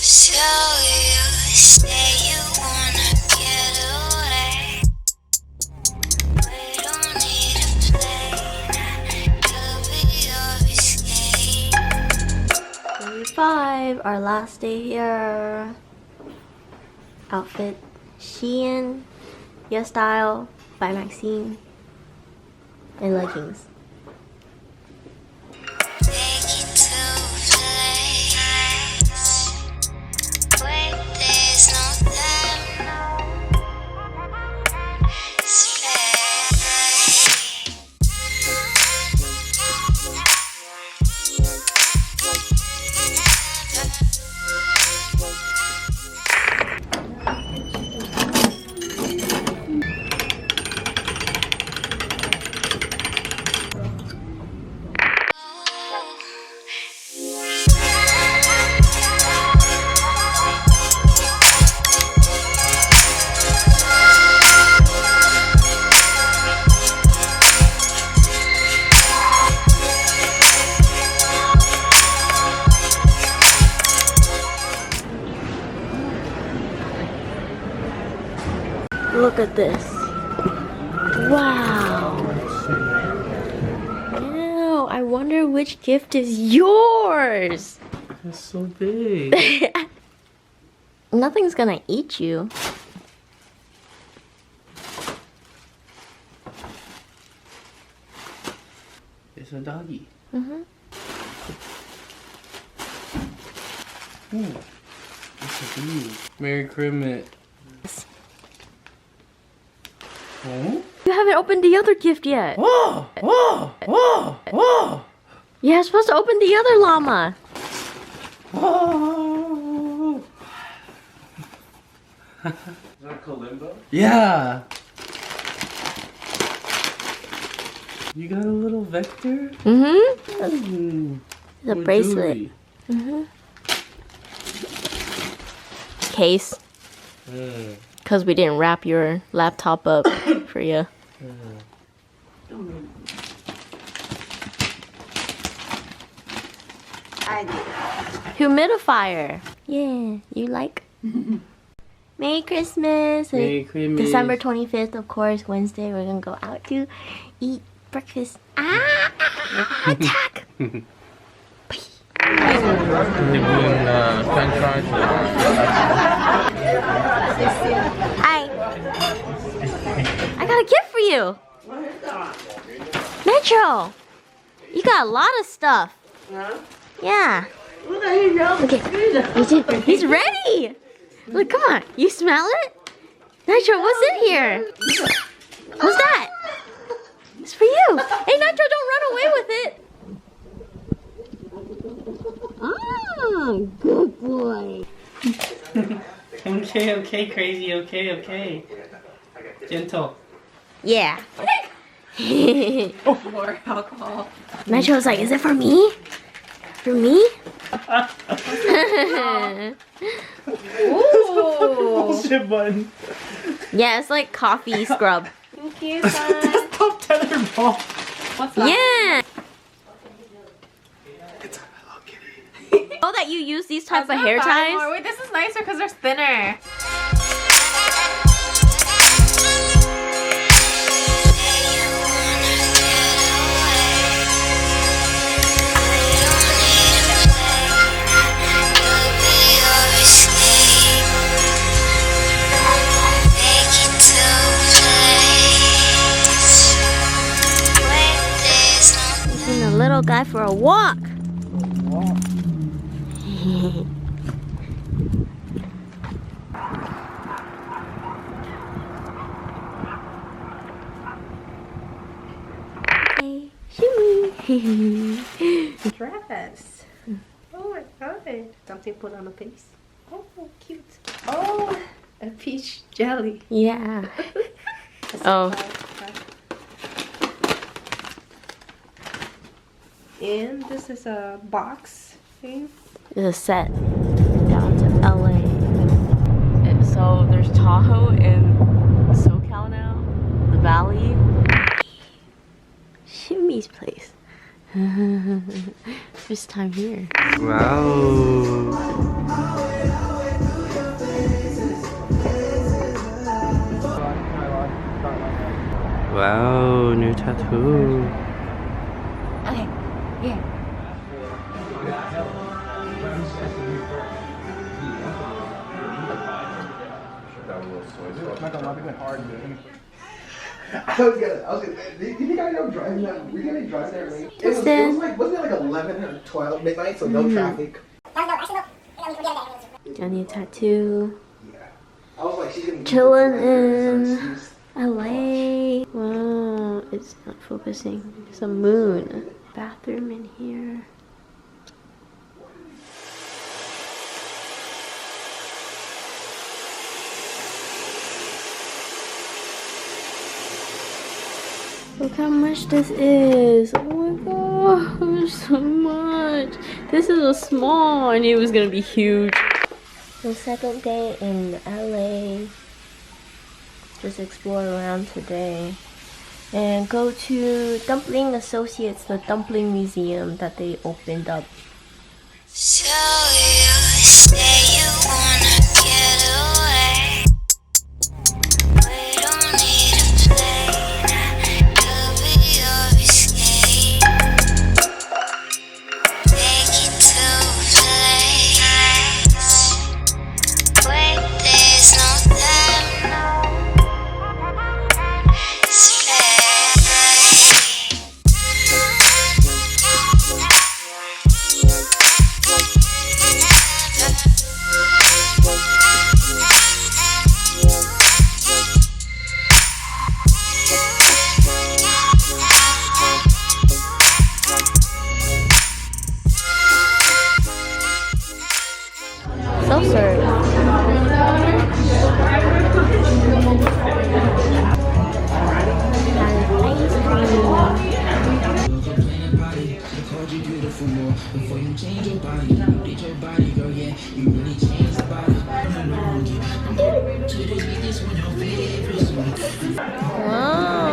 So you say you wanna get away. We don't need a plane. You'll be your escape. Day 5, our last day here. Outfit, Shein, Your Style by Maxine, and leggings. Take you to a place where there's no time, no space. Look at this. Wow. Ew, I wonder which gift is yours. It's so big. Nothing's gonna eat you. It's a doggy. Mm-hmm. Ooh. It's a bee. Merry Christmas. Oh? You haven't opened the other gift yet. Whoa! Whoa! Whoa! Whoa! You're supposed to open the other llama. Whoa! Is that Kalimba? Yeah! You got a little vector? Mm-hmm. It's a With bracelet. jewelry. Mm-hmm. Case. Because we didn't wrap your laptop up for you. I did. Humidifier. Yeah, you like? Merry Christmas. Merry Christmas. December 25th, of course, Wednesday, we're gonna go out to eat breakfast. Attack! They're doing French fries. Hi. I got a gift for you. Metro. You got a lot of stuff. Yeah. Okay. He's ready. Look, come on. You smell it? Nitro, what's in here? What's that? It's for you. Hey, Nitro, don't run away with it. Oh, good boy. Okay, crazy, okay. Gentle. Yeah. More alcohol. Metro's like, is it for me? For me? Ooh. Bullshit button. Yeah, it's like coffee scrub. Thank you, son. Top tether ball. What's that? Yeah. It's a Hello Kitty. Know that you use these type Let's of not hair buy ties? more. Wait, this is nicer because they're thinner. Taking the little guy for a walk. Hey, shimmy. Dress. Oh my god. Something put on a face. Oh, cute. Oh, a peach jelly. Yeah. Oh. And this is a box thing. It's a set down to LA. And so there's Tahoe and SoCal now. The Valley. Shimmy's place. First time here. Wow. tattoo. Okay, here. I was gonna, do you think I know driving that? We're gonna drive there late. It was like, wasn't it like 11 or 12 midnight, so no traffic? Johnny tattoo. Yeah. I was like, she's gonna Chilling in LA. Wow, it's not focusing. There's a moon. Bathroom in here. Look how much this is. Oh my gosh, so much. This is a small. I knew it was gonna be huge. So second day in LA. Just explore around today. And go to Dumpling Associates, the dumpling museum that they opened up. So you say you wanna get away. We don't need a plane. You'll be your escape. Take it to a place. Wait, there's no time. Self-serve. Wow.